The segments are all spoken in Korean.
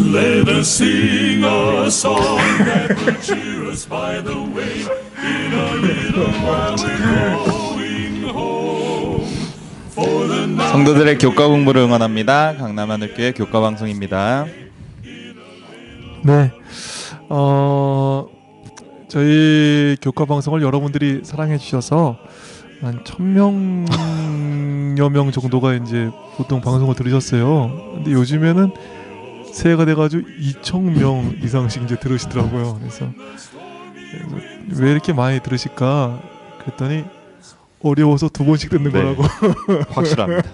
Let us sing a song that will cheer us by the way. In a little while we're going home. For the night. 성도들의 교과 공부를 응원합니다. 강남하늘교회 교과 방송입니다. 네, 저희 교과 방송을 여러분들이 사랑해 주셔서 한 1,000명여 명 정도가 이제 보통 방송을 들으셨어요. 근데 요즘에는 새해가 돼가지고 2,000명 이상씩 이제 들으시더라고요. 그래서 왜 이렇게 많이 들으실까? 그랬더니 어려워서 2번씩 듣는 네. 거라고. 확실합니다.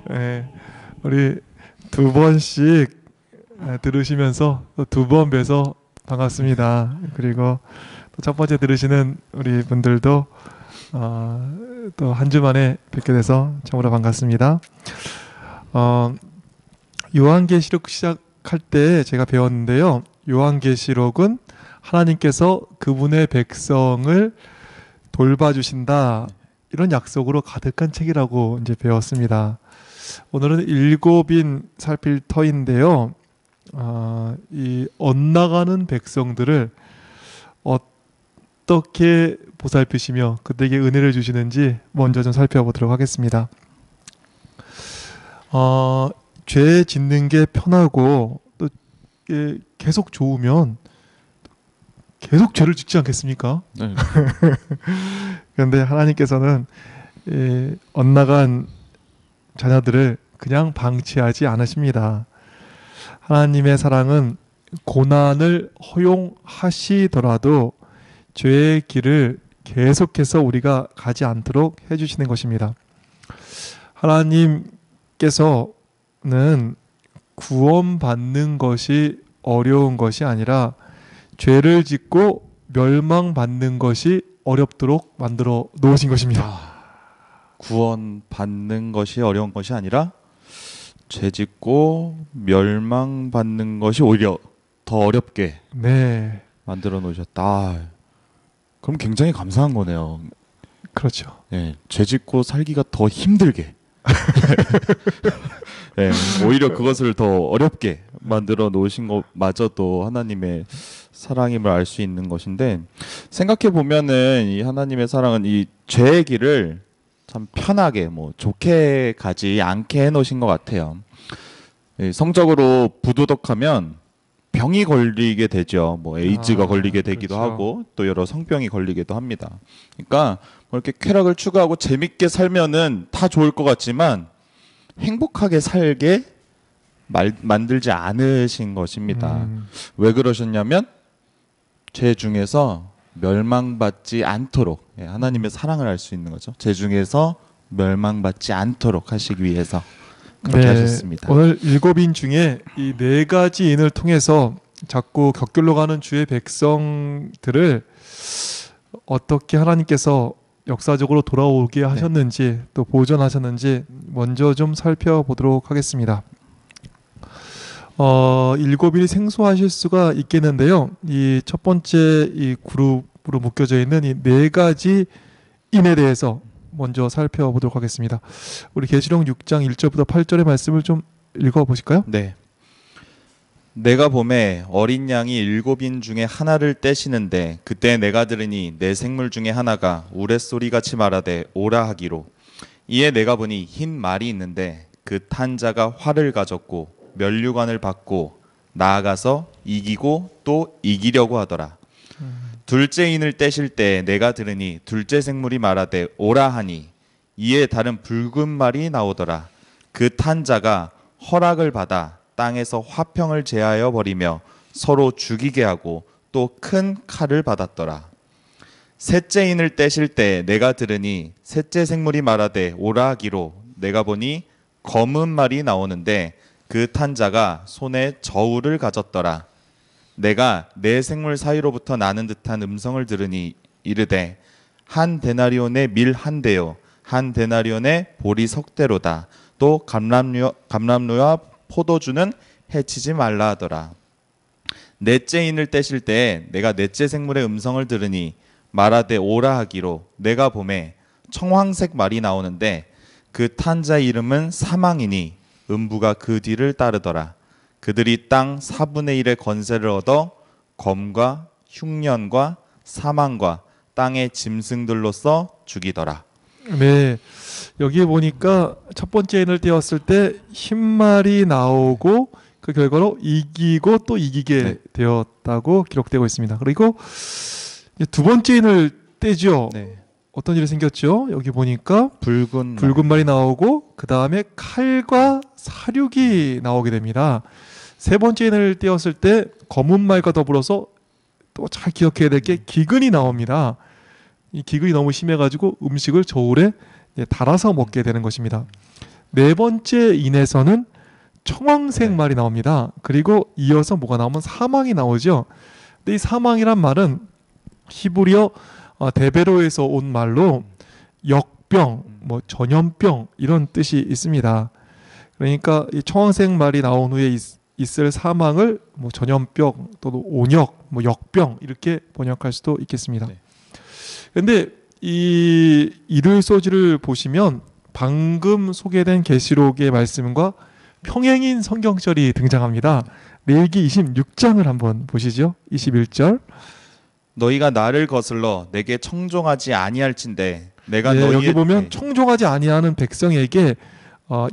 네, 우리 2번씩 들으시면서 또 2번 뵈서 반갑습니다. 그리고 또 첫 번째 들으시는 우리 분들도 또 한 주 만에 뵙게 돼서 참으로 반갑습니다. 요한계시록 시작할 때 제가 배웠는데요. 요한계시록은 하나님께서 그분의 백성을 돌봐주신다, 이런 약속으로 가득한 책이라고 이제 배웠습니다. 오늘은 7인 살필 터인데요. 이 엇나가는 백성들을 어떻게 보살피시며 그들에게 은혜를 주시는지 먼저 좀 살펴보도록 하겠습니다. 죄 짓는 게 편하고 또 계속 좋으면 계속 죄를 짓지 않겠습니까? 네. 그런데 하나님께서는 엇나간 자녀들을 그냥 방치하지 않으십니다. 하나님의 사랑은 고난을 허용하시더라도 죄의 길을 계속해서 우리가 가지 않도록 해주시는 것입니다. 하나님께서는 구원받는 것이 어려운 것이 아니라 죄를 짓고 멸망받는 것이 어렵도록 만들어 놓으신 것입니다. 구원 받는 것이 어려운 것이 아니라 죄 짓고 멸망받는 것이 오히려 더 어렵게 네, 만들어 놓으셨다. 그럼 굉장히 감사한 거네요. 그렇죠. 예, 죄 짓고 살기가 더 힘들게. 예, 오히려 그것을 더 어렵게 만들어 놓으신 것마저도 하나님의 사랑임을 알 수 있는 것인데, 생각해 보면은 이 하나님의 사랑은 이 죄의 길을 참 편하게 좋게 가지 않게 해놓으신 것 같아요. 성적으로 부도덕하면 병이 걸리게 되죠. 에이즈가 걸리게 되기도 그렇죠. 하고 또 여러 성병이 걸리기도 합니다. 그러니까 이렇게 쾌락을 추구하고 재밌게 살면은 다 좋을 것 같지만 행복하게 살게 만들지 않으신 것입니다. 왜 그러셨냐면 죄 중에서 멸망받지 않도록, 하나님의 사랑을 알 수 있는 거죠. 죄 중에서 멸망받지 않도록 하시기 위해서 그렇게 하셨습니다. 오늘 7인 중에 이 4가지 인을 통해서 자꾸 격결로 가는 주의 백성들을 어떻게 하나님께서 역사적으로 돌아오게 하셨는지 또 보존하셨는지 먼저 좀 살펴보도록 하겠습니다. 7인이 생소하실 수가 있겠는데요. 이 첫 번째 이 그룹으로 묶여져 있는 이 4가지 인에 대해서 먼저 살펴보도록 하겠습니다. 우리 계시록 6장 1절부터 8절의 말씀을 좀 읽어보실까요? 네. 내가 보매 어린 양이 7인 중에 하나를 떼시는데 그때 내가 들으니 내 생물 중에 하나가 우레소리같이 말하되 오라 하기로. 이에 내가 보니 흰 말이 있는데 그 탄 자가 활을 가졌고 면류관을 받고 나아가서 이기고 또 이기려고 하더라. 둘째 인을 떼실 때 내가 들으니 둘째 생물이 말하되 오라 하니 이에 다른 붉은 말이 나오더라. 그 탄 자가 허락을 받아 땅에서 화평을 제하여 버리며 서로 죽이게 하고 또 큰 칼을 받았더라. 셋째 인을 떼실 때 내가 들으니 셋째 생물이 말하되 오라 하기로. 내가 보니 검은 말이 나오는데 그 탄 자가 손에 저울을 가졌더라. 내가 네 생물 사이로부터 나는 듯한 음성을 들으니 이르되 한 데나리온의 밀 한 대요 한 데나리온의 보리 석 대로다. 또 감람류와 포도주는 해치지 말라 하더라. 넷째 인을 떼실 때 내가 넷째 생물의 음성을 들으니 말하되 오라 하기로. 내가 보매 청황색 말이 나오는데 그 탄 자의 이름은 사망이니 음부가 그 뒤를 따르더라. 그들이 땅 4분의 1의 권세를 얻어 검과 흉년과 사망과 땅의 짐승들로서 죽이더라. 네, 여기 보니까 첫 번째 인을 떼었을 때 흰말이 나오고 그 결과로 이기고 또 이기게 네. 되었다고 기록되고 있습니다. 그리고 이제 두 번째 인을 떼죠. 네. 어떤 일이 생겼죠? 여기 보니까 붉은 붉은 말이 나오고 그 다음에 칼과 사륙이 나오게 됩니다. 세 번째 인을 떼었을 때 검은 말과 더불어서 또 잘 기억해야 될 게 기근이 나옵니다. 이 기근이 너무 심해가지고 음식을 저울에 달아서 먹게 되는 것입니다. 네 번째 인에서는 청황색 네. 말이 나옵니다. 그리고 이어서 뭐가 나오면 사망이 나오죠. 근데 이 사망이란 말은 히브리어 데베로에서 온 말로 역병, 뭐 전염병 이런 뜻이 있습니다. 그러니까 이 청황색 말이 나온 후에 있을 사망을 뭐 전염병 또는 온역, 뭐 역병 이렇게 번역할 수도 있겠습니다. 네. 근데 이 일요일 소지를 보시면 방금 소개된 계시록의 말씀과 평행인 성경절이 등장합니다. 레위기 26장을 한번 보시죠. 21절. 너희가 나를 거슬러 내게 청종하지 아니할진대 내가 예, 너희의 여기 보면 네. 청종하지 아니하는 백성에게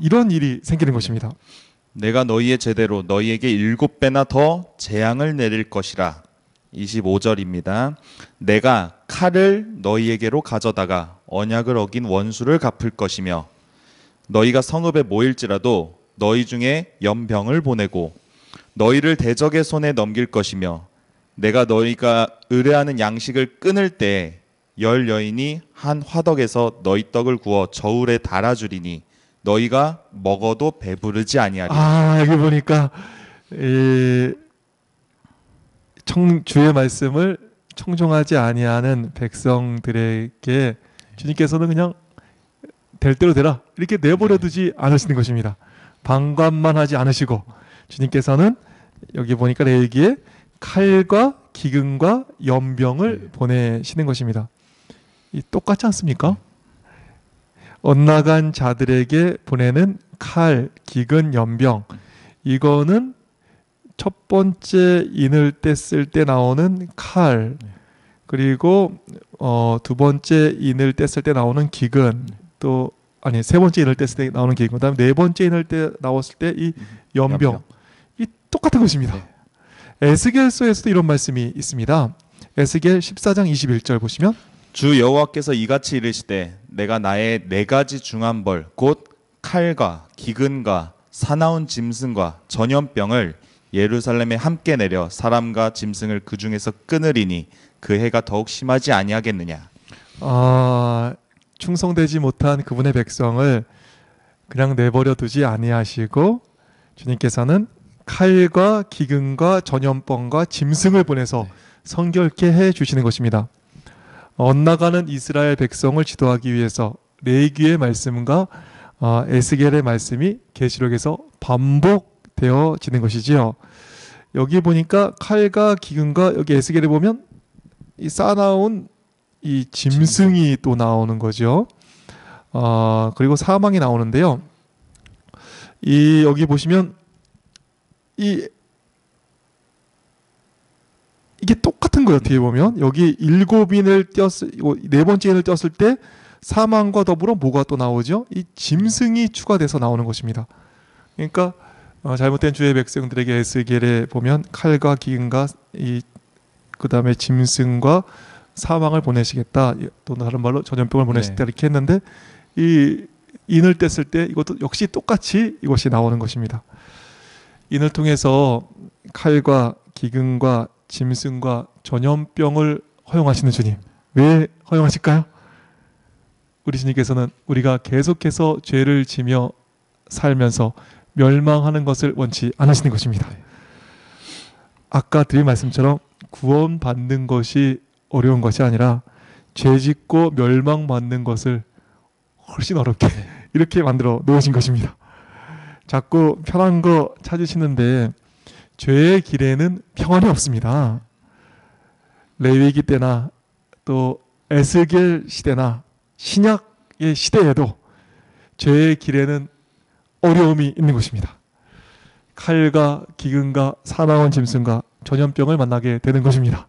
이런 일이 생기는 것입니다. 내가 너희의 제대로 너희에게 7배나 더 재앙을 내릴 것이라. 25절입니다. 내가 칼을 너희에게로 가져다가 언약을 어긴 원수를 갚을 것이며 너희가 성읍에 모일지라도 너희 중에 연병을 보내고 너희를 대적의 손에 넘길 것이며 내가 너희가 의뢰하는 양식을 끊을 때 열 여인이 한 화덕에서 너희 떡을 구워 저울에 달아주리니 너희가 먹어도 배부르지 아니하리라. 여기 보니까 주의 말씀을 청종하지 아니하는 백성들에게 주님께서는 그냥 될 대로 되라 이렇게 내버려 두지 않으시는 것입니다. 방관만 하지 않으시고 주님께서는 여기 보니까 레위기에 칼과 기근과 연병을 보내시는 것입니다. 이 똑같지 않습니까? 엇나간 자들에게 보내는 칼, 기근, 연병 이거는 첫 번째 인을 뗐을 때 나오는 칼 그리고 두 번째 인을 뗐을 때 나오는 기근 세 번째 인을 뗐을 때 나오는 기근 그다음에 네 번째 인을 때 나왔을 때 이 연병 이 똑같은 것입니다. 에스겔서에서도 이런 말씀이 있습니다. 에스겔 14장 21절 보시면 주 여호와께서 이같이 이르시되 내가 나의 4가지 중한 벌 곧 칼과 기근과 사나운 짐승과 전염병을 예루살렘에 함께 내려 사람과 짐승을 그 중에서 끊으리니 그 해가 더욱 심하지 아니하겠느냐. 충성되지 못한 그분의 백성을 그냥 내버려 두지 아니하시고 주님께서는 칼과 기근과 전염병과 짐승을 보내서 성결케 해 주시는 것입니다. 엇나가는 이스라엘 백성을 지도하기 위해서 레위기의 말씀과 에스겔의 말씀이 계시록에서 반복되어지는 것이지요. 여기 보니까 칼과 기근과 여기 에스겔에 보면 이 쌓아나온 이 짐승이 또 나오는 거죠. 그리고 사망이 나오는데요. 여기 보시면 이게 똑같은 거예요. 뒤에 보면 여기 7인을 네 번째 인을 띄었을 때 사망과 더불어 뭐가 또 나오죠? 이 짐승이 추가돼서 나오는 것입니다. 그러니까 잘못된 주의 백성들에게 에스겔에 보면 칼과 기근과 그다음에 짐승과 사망을 보내시겠다. 또는 다른 말로 전염병을 보내시겠다 이렇게 했는데 이 인을 뗐을 때 이것도 역시 똑같이 이것이 나오는 것입니다. 인을 통해서 칼과 기근과 짐승과 전염병을 허용하시는 주님. 왜 허용하실까요? 우리 주님께서는 우리가 계속해서 죄를 지며 살면서 멸망하는 것을 원치 않으시는 것입니다. 아까 드린 말씀처럼 구원받는 것이 어려운 것이 아니라 죄 짓고 멸망받는 것을 훨씬 어렵게 이렇게 만들어 놓으신 것입니다. 자꾸 편한 거 찾으시는데 죄의 길에는 평안이 없습니다. 레위기 때나 또 에스겔 시대나 신약의 시대에도 죄의 길에는 어려움이 있는 것입니다. 칼과 기근과 사나운 짐승과 전염병을 만나게 되는 것입니다.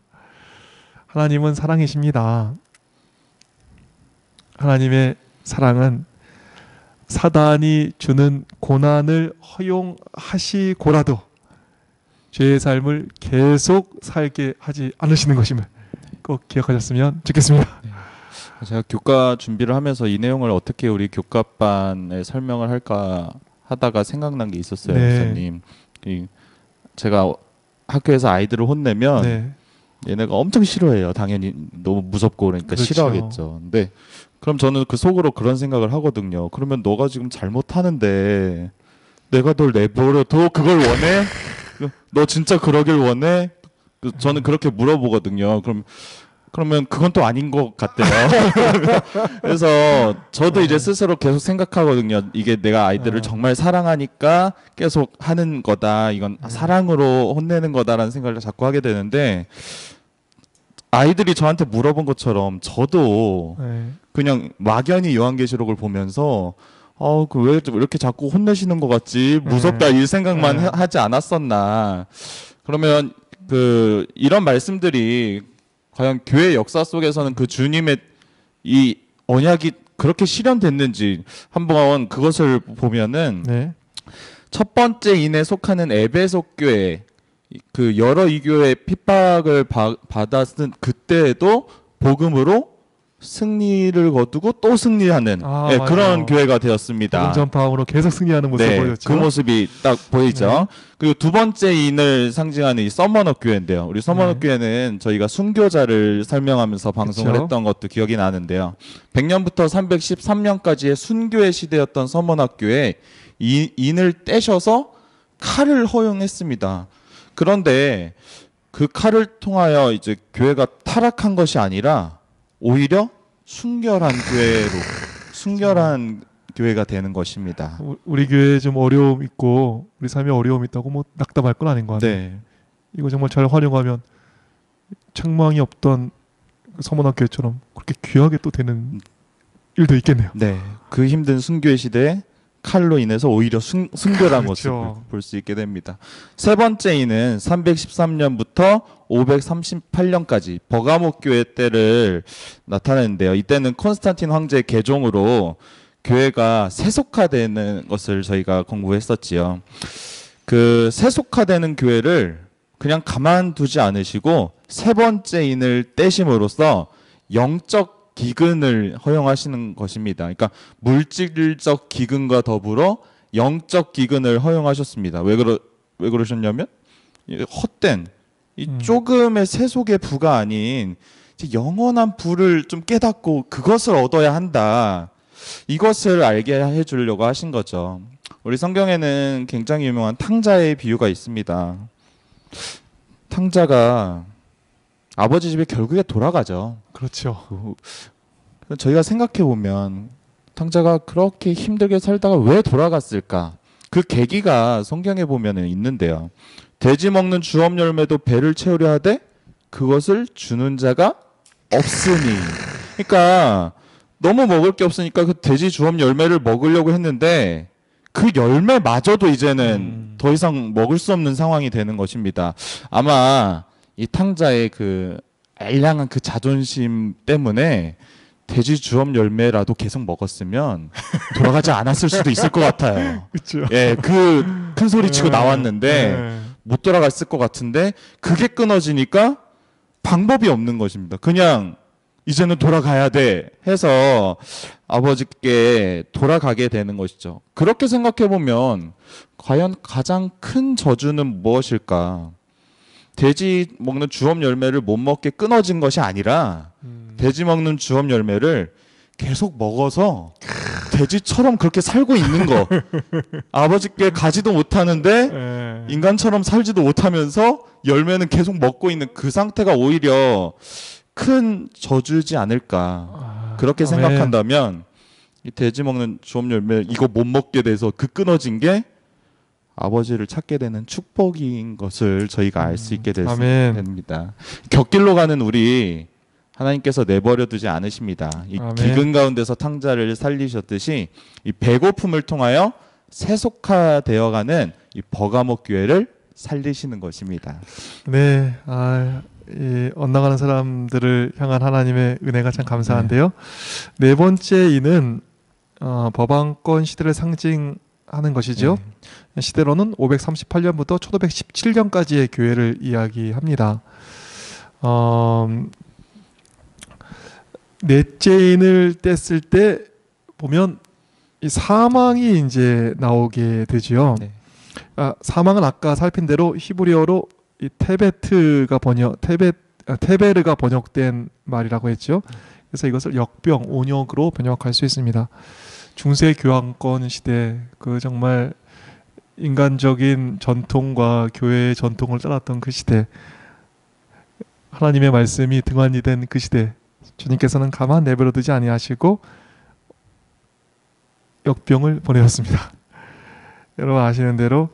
하나님은 사랑이십니다. 하나님의 사랑은 사단이 주는 고난을 허용하시고라도 죄의 삶을 계속 살게 하지 않으시는 것임을 꼭 기억하셨으면 좋겠습니다. 제가 교과 준비를 하면서 이 내용을 어떻게 우리 교과반에 설명을 할까 하다가 생각난 게 있었어요, 네. 목사님. 제가 학교에서 아이들을 혼내면 네. 얘네가 엄청 싫어해요. 당연히 너무 무섭고 그러니까 그렇죠. 싫어하겠죠. 근데 그럼 저는 그 속으로 그런 생각을 하거든요. 그러면 너가 지금 잘못하는데 내가 널 내버려둬 그걸 원해? 너 진짜 그러길 원해? 저는 그렇게 물어보거든요. 그러면 그건 또 아닌 것 같대요. 그래서 저도 이제 스스로 계속 생각하거든요. 이게 내가 아이들을 정말 사랑하니까 계속 하는 거다. 이건 사랑으로 혼내는 거다라는 생각을 자꾸 하게 되는데 아이들이 저한테 물어본 것처럼 저도 네. 그냥 막연히 요한계시록을 보면서 왜 이렇게 자꾸 혼내시는 것 같지? 무섭다 이 생각만 네. 하지 않았었나? 그러면 이런 말씀들이 과연 교회 역사 속에서는 그 주님의 이 언약이 그렇게 실현됐는지 한번 그것을 보면은 네. 첫 번째 인에 속하는 에베소 교회 그 여러 이교의 핍박을 받았은 그때에도 복음으로 승리를 거두고 또 승리하는 네, 맞아요. 그런 교회가 되었습니다. 복음 전파함으로 계속 승리하는 모습을 네, 보여줬죠. 그 모습이 딱 보이죠. 네. 그리고 두 번째 인을 상징하는 이 서머너 교회인데요. 우리 서머너 네. 교회는 저희가 순교자를 설명하면서 방송을 그쵸. 했던 것도 기억이 나는데요. 100년부터 313년까지의 순교의 시대였던 서머너 교회 인을 떼셔서 칼을 허용했습니다. 그런데 그 칼을 통하여 이제 교회가 타락한 것이 아니라 오히려 순결한 교회가 되는 것입니다. 우리 교회에 좀 어려움 있고 우리 삶에 어려움 있다고 뭐 낙담할 건 아닌 것 같아요. 네. 이거 정말 잘 활용하면 책망이 없던 서머나 교회처럼 그렇게 귀하게 또 되는 일도 있겠네요. 네. 그 힘든 순교의 시대에 칼로 인해서 오히려 순결한 그렇죠. 모습을 볼 수 있게 됩니다. 세 번째 인은 313년부터 538년까지 버가모 교회 때를 나타내는데요. 이때는 콘스탄틴 황제의 개종으로 교회가 세속화되는 것을 저희가 공부했었지요. 그 세속화되는 교회를 그냥 가만두지 않으시고 세 번째 인을 떼심으로써 영적 기근을 허용하시는 것입니다. 그러니까 물질적 기근과 더불어 영적 기근을 허용하셨습니다. 왜 그러셨냐면 헛된 이 조금의 세속의 부가 아닌 영원한 부를 좀 깨닫고 그것을 얻어야 한다. 이것을 알게 해주려고 하신 거죠. 우리 성경에는 굉장히 유명한 탕자의 비유가 있습니다. 탕자가 아버지 집에 결국에 돌아가죠. 그렇죠. 저희가 생각해 보면 탕자가 그렇게 힘들게 살다가 왜 돌아갔을까? 그 계기가 성경에 보면은 있는데요. 돼지 먹는 주업 열매도 배를 채우려 하되 그것을 주는 자가 없으니. 그러니까 너무 먹을 게 없으니까 그 돼지 주업 열매를 먹으려고 했는데 그 열매마저도 이제는 더 이상 먹을 수 없는 상황이 되는 것입니다. 아마 이 탕자의 그 알량한 그 자존심 때문에 돼지 주업 열매라도 계속 먹었으면 돌아가지 않았을 수도 있을 것 같아요. 그렇죠. 예, 그 큰 소리 치고 나왔는데 못 돌아갔을 것 같은데 그게 끊어지니까 방법이 없는 것입니다. 그냥 이제는 돌아가야 돼 해서 아버지께 돌아가게 되는 것이죠. 그렇게 생각해 보면 과연 가장 큰 저주는 무엇일까? 돼지 먹는 주업 열매를 못 먹게 끊어진 것이 아니라 돼지 먹는 주업 열매를 계속 먹어서 돼지처럼 그렇게 살고 있는 거. 아버지께 가지도 못하는데 인간처럼 살지도 못하면서 열매는 계속 먹고 있는 그 상태가 오히려 큰 저주지 않을까. 그렇게 생각한다면 이 돼지 먹는 주업 열매 이거 못 먹게 돼서 그 끊어진 게 아버지를 찾게 되는 축복인 것을 저희가 알 수 있게 됩니다. 곁길로 가는 우리 하나님께서 내버려 두지 않으십니다. 이 아멘. 기근 가운데서 탕자를 살리셨듯이 이 배고픔을 통하여 세속화되어가는 이 버가모 교회를 살리시는 것입니다. 네, 이 엇나가는 사람들을 향한 하나님의 은혜가 참 감사한데요. 네 번째 이는 법왕권 시대를 상징하는 것이죠. 시대로는 538년부터 1517년까지의 교회를 이야기합니다. 넷째 인을 뗐을 때 보면 이 사망이 이제 나오게 되죠. 네. 사망은 아까 살핀 대로 히브리어로 이 테베르가 번역된 말이라고 했죠. 그래서 이것을 역병, 온역으로 번역할 수 있습니다. 중세 교황권 시대, 그 정말 인간적인 전통과 교회의 전통을 따랐던 그 시대, 하나님의 말씀이 등한이 된 그 시대, 주님께서는 가만 내버려 두지 아니하시고 역병을 보내셨습니다. 여러분 아시는 대로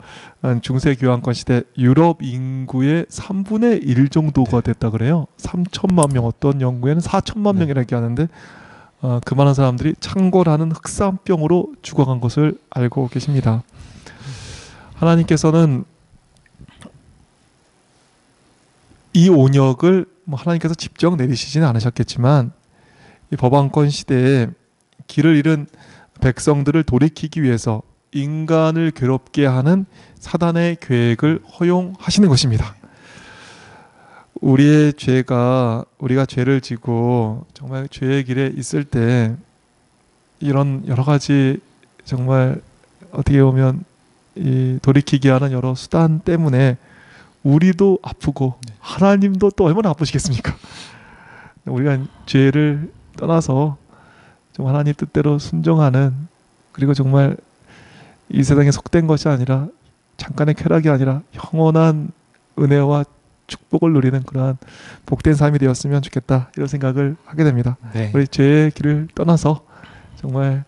중세 교황권 시대 유럽 인구의 3분의 1 정도가 됐다 그래요. 3천만 명, 어떤 연구에는 4천만 명이라고 하는데 그 많은 사람들이 창궐하는 흑사병으로 죽어간 것을 알고 계십니다. 하나님께서는 이 온역을 하나님께서 직접 내리시지는 않으셨겠지만 이 법왕권 시대에 길을 잃은 백성들을 돌이키기 위해서 인간을 괴롭게 하는 사단의 계획을 허용하시는 것입니다. 우리가 죄를 지고 정말 죄의 길에 있을 때 이런 여러 가지 정말 어떻게 보면 이 돌이키게 하는 여러 수단 때문에 우리도 아프고 하나님도 또 얼마나 아프시겠습니까? 우리가 죄를 떠나서 좀 하나님 뜻대로 순종하는, 그리고 정말 이 세상에 속된 것이 아니라 잠깐의 쾌락이 아니라 영원한 은혜와 축복을 누리는 그러한 복된 삶이 되었으면 좋겠다, 이런 생각을 하게 됩니다. 네. 우리 죄의 길을 떠나서 정말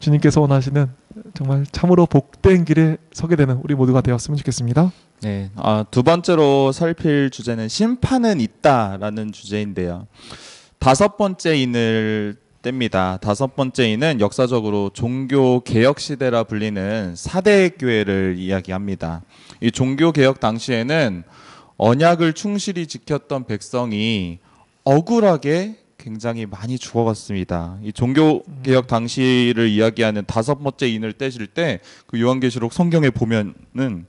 주님께서 원하시는 정말 참으로 복된 길에 서게 되는 우리 모두가 되었으면 좋겠습니다. 네. 두 번째로 살필 주제는 심판은 있다라는 주제인데요. 다섯 번째 인을 뗍니다. 다섯 번째 인은 역사적으로 종교 개혁 시대라 불리는 4대 교회를 이야기합니다. 이 종교 개혁 당시에는 언약을 충실히 지켰던 백성이 억울하게 굉장히 많이 죽어갔습니다. 이 종교 개혁 당시를 이야기하는 다섯 번째 인을 떼실 때 그 요한계시록 성경에 보면은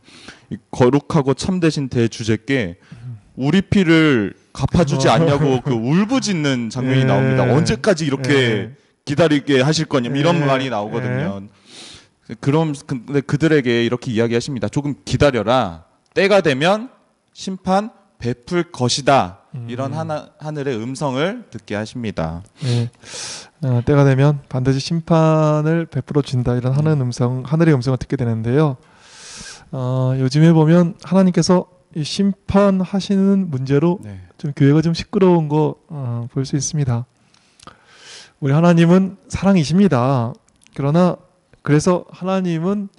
이 거룩하고 참되신 대주제께 우리 피를 갚아주지 않냐고 그 울부짖는 장면이 나옵니다. 언제까지 이렇게 기다리게 하실 거냐 이런 말이 나오거든요. 그럼 근데 그들에게 이렇게 이야기하십니다. 조금 기다려라. 때가 되면 심판 베풀 것이다. 이런 하늘의 음성을 듣게 하십니다. 네. 때가 되면 반드시 심판을 베풀어 준다, 이런 하늘의 음성을 듣게 되는데요. 요즘에 보면 하나님께서 이 심판하시는 문제로 좀 교회가 좀 시끄러운 거 볼 수 있습니다. 우리 하나님은 사랑이십니다. 그래서 하나님은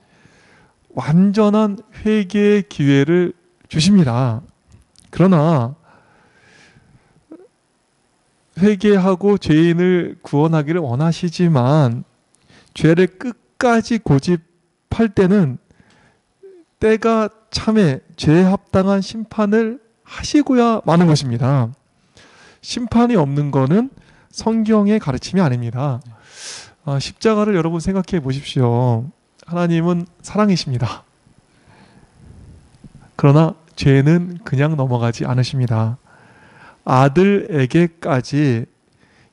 완전한 회개의 기회를 주십니다. 그러나 회개하고 죄인을 구원하기를 원하시지만 죄를 끝까지 고집할 때는 때가 참에 죄에 합당한 심판을 하시고야 마는 것입니다. 심판이 없는 것은 성경의 가르침이 아닙니다. 십자가를 여러분 생각해 보십시오. 하나님은 사랑이십니다. 그러나 죄는 그냥 넘어가지 않으십니다. 아들에게까지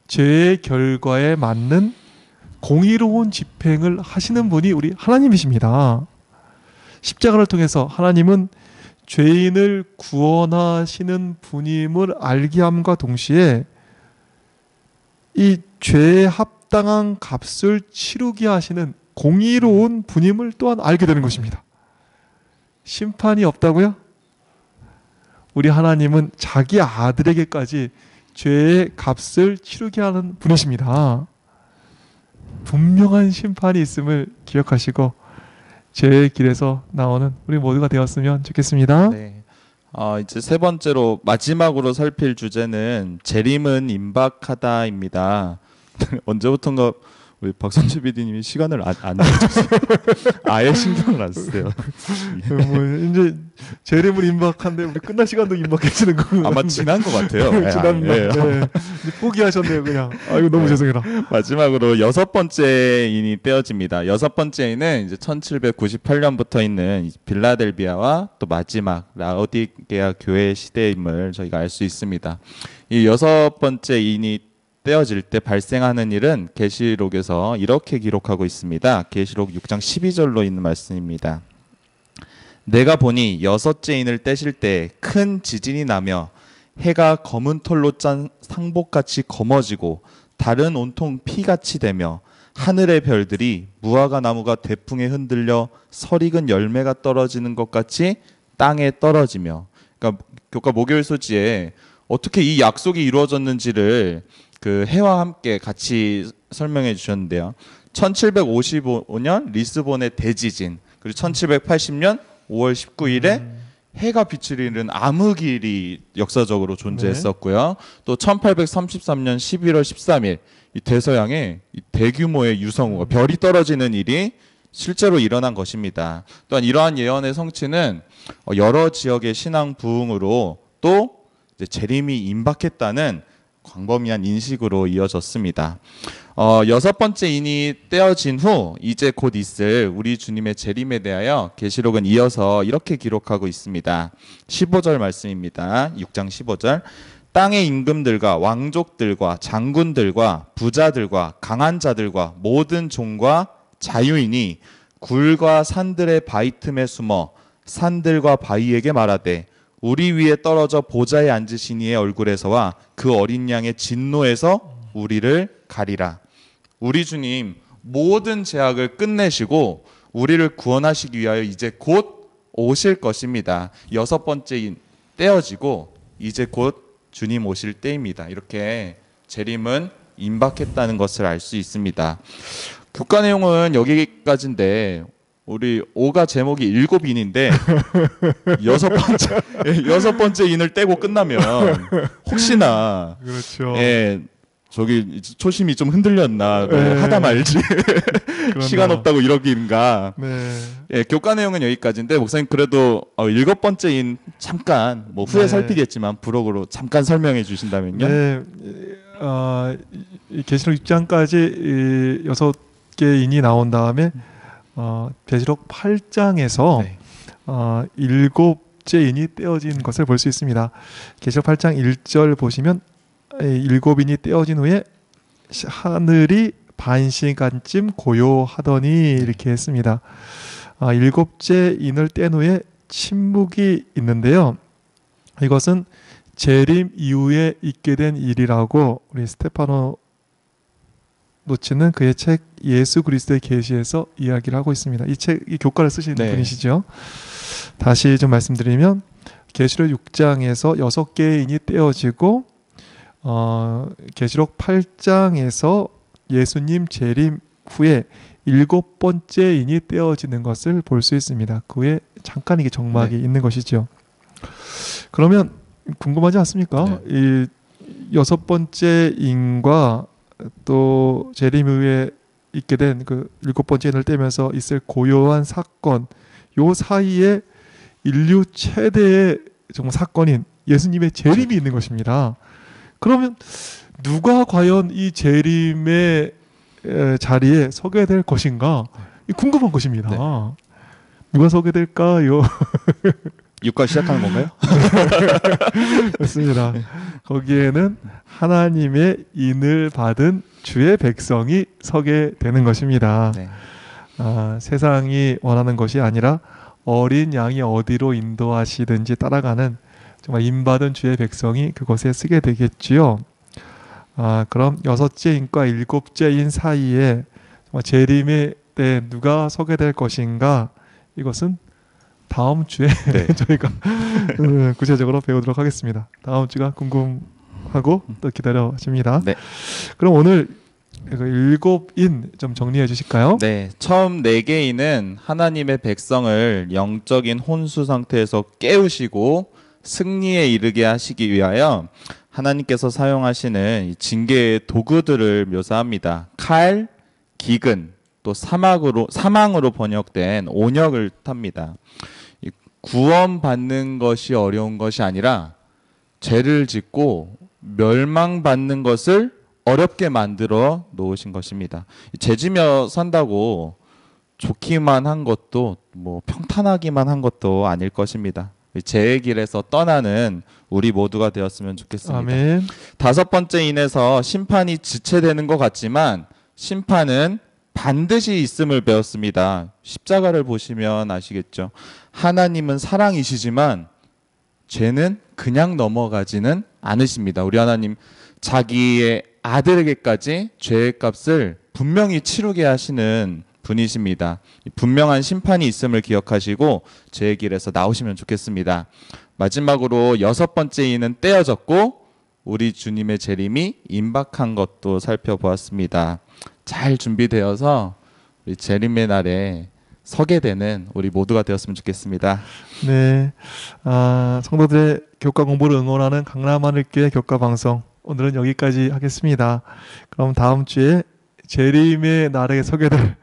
죄의 결과에 맞는 공의로운 집행을 하시는 분이 우리 하나님이십니다. 십자가를 통해서 하나님은 죄인을 구원하시는 분임을 알게 함과 동시에 이 죄에 합당한 값을 치르게 하시는 공의로운 분임을 또한 알게 되는 것입니다. 심판이 없다고요? 우리 하나님은 자기 아들에게까지 죄의 값을 치르게 하는 분이십니다. 분명한 심판이 있음을 기억하시고 죄의 길에서 나오는 우리 모두가 되었으면 좋겠습니다. 네. 이제 세 번째로 마지막으로 살필 주제는 재림은 임박하다입니다. 언제부턴가 우리 박선재 PD님이 시간을 안 내주세요. 아예 신경을 안 쓰세요. 뭐 이제 재림을 임박한데 우리 끝날 시간도 임박해지는 거 아마 지난 것 같아요. 지난 예. 네. 포기하셨네요 그냥. 아이고 너무 죄송해라. 마지막으로 여섯 번째 인이 떼어집니다. 여섯 번째 인은 이제 1798년부터 있는 빌라델비아와 또 마지막 라오디게아 교회 시대임을 저희가 알 수 있습니다. 이 여섯 번째 인이 떼어질 때 발생하는 일은 계시록에서 이렇게 기록하고 있습니다. 계시록 6장 12절로 있는 말씀입니다. 내가 보니 여섯째 인을 떼실 때 큰 지진이 나며 해가 검은 털로 짠 상복같이 검어지고 달은 온통 피같이 되며 하늘의 별들이 무화과 나무가 대풍에 흔들려 설익은 열매가 떨어지는 것 같이 땅에 떨어지며, 그러니까 교과 목요일 소지에 어떻게 이 약속이 이루어졌는지를 그 해와 함께 같이 설명해 주셨는데요. 1755년 리스본의 대지진, 그리고 1780년 5월 19일에 해가 빛을 잃은 암흑일이 역사적으로 존재했었고요. 또 1833년 11월 13일 이 대서양에 이 대규모의 유성우가 별이 떨어지는 일이 실제로 일어난 것입니다. 또한 이러한 예언의 성취는 여러 지역의 신앙 부흥으로 또 이제 재림이 임박했다는 광범위한 인식으로 이어졌습니다. 여섯 번째 인이 떼어진 후 이제 곧 있을 우리 주님의 재림에 대하여 계시록은 이어서 이렇게 기록하고 있습니다. 15절 말씀입니다. 6장 15절. 땅의 임금들과 왕족들과 장군들과 부자들과 강한 자들과 모든 종과 자유인이 굴과 산들의 바위 틈에 숨어 산들과 바위에게 말하되 우리 위에 떨어져 보좌에 앉으신 이의 얼굴에서와 그 어린 양의 진노에서 우리를 가리라. 우리 주님 모든 죄악을 끝내시고 우리를 구원하시기 위하여 이제 곧 오실 것입니다. 여섯 번째 떼어지고 이제 곧 주님 오실 때입니다. 이렇게 재림은 임박했다는 것을 알 수 있습니다. 교과 내용은 여기까지인데 우리 5가 제목이 7인인데 여섯 번째 인을 떼고 끝나면 혹시나 그렇죠. 예, 저기 초심이 좀 흔들렸나 네. 하다 말지 시간 없다고 이러긴가. 네. 예, 교과 내용은 여기까지인데 목사님 그래도 7번째인 잠깐 뭐 후에 네. 살피겠지만 부록으로 잠깐 설명해 주신다면요. 네. 이 계시록 6장까지 6개 인이 나온 다음에 계시록 8장에서 네. 7째 인이 떼어진 것을 볼 수 있습니다. 계시록 8장 1절 보시면 7인이 떼어진 후에 하늘이 반시간쯤 고요하더니 이렇게 했습니다. 7째 인을 뗀 후에 침묵이 있는데요. 이것은 재림 이후에 있게 된 일이라고 우리 스테파노 노치는 그의 책 예수 그리스도의 계시에서 이야기를 하고 있습니다. 이 교과를 쓰시는 네. 분이시죠. 다시 좀 말씀드리면 계시록 6장에서 6개의 인이 떼어지고 계시록 8장에서 예수님 재림 후에 7번째 인이 떼어지는 것을 볼 수 있습니다. 그 후에 잠깐 이게 정막이 있는 것이죠. 그러면 궁금하지 않습니까? 이 6번째 인과 또 재림 후에 있게 된 그 7번째 인을 떼면서 있을 고요한 사건, 요 사이에 인류 최대의 정말 사건인 예수님의 재림이 있는 것입니다. 그러면 누가 과연 이 재림의 자리에 서게 될 것인가? 궁금한 것입니다. 네. 누가 서게 될까요? 6과 시작하는 건가요? 맞습니다. 거기에는 하나님의 인을 받은 주의 백성이 서게 되는 것입니다. 네. 세상이 원하는 것이 아니라 어린 양이 어디로 인도하시든지 따라가는 정말 인받은 주의 백성이 그곳에 쓰게 되겠지요. 그럼 6째 인과 7째 인 사이에 정말 재림의 때 누가 서게 될 것인가? 이것은 다음 주에 네. 저희가 구체적으로 배우도록 하겠습니다. 다음 주가 궁금하고 또 기다려집니다. 네. 그럼 오늘 7인 좀 정리해 주실까요? 네, 처음 4개인은 하나님의 백성을 영적인 혼수 상태에서 깨우시고 승리에 이르게 하시기 위하여 하나님께서 사용하시는 이 징계의 도구들을 묘사합니다. 칼, 기근 또 사망으로 번역된 온역을 뜻합니다. 이 구원받는 것이 어려운 것이 아니라 죄를 짓고 멸망받는 것을 어렵게 만들어 놓으신 것입니다. 죄지며 산다고 좋기만 한 것도 뭐 평탄하기만 한 것도 아닐 것입니다. 죄의 길에서 떠나는 우리 모두가 되었으면 좋겠습니다. 아멘. 다섯 번째 인에서 심판이 지체되는 것 같지만 심판은 반드시 있음을 배웠습니다. 십자가를 보시면 아시겠죠. 하나님은 사랑이시지만 죄는 그냥 넘어가지는 않으십니다. 우리 하나님 자기의 아들에게까지 죄의 값을 분명히 치르게 하시는 분이십니다. 분명한 심판이 있음을 기억하시고 죄의 길에서 나오시면 좋겠습니다. 마지막으로 여섯 번째 인은 떼어졌고 우리 주님의 재림이 임박한 것도 살펴보았습니다. 잘 준비되어서 우리 재림의 날에 서게 되는 우리 모두가 되었으면 좋겠습니다. 네, 성도들의 교과 공부를 응원하는 강남하늘교회 교과 방송 오늘은 여기까지 하겠습니다. 그럼 다음 주에 재림의 날에 서게 될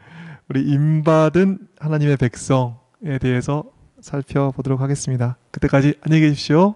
우리 임받은 하나님의 백성에 대해서 살펴보도록 하겠습니다. 그때까지 안녕히 계십시오.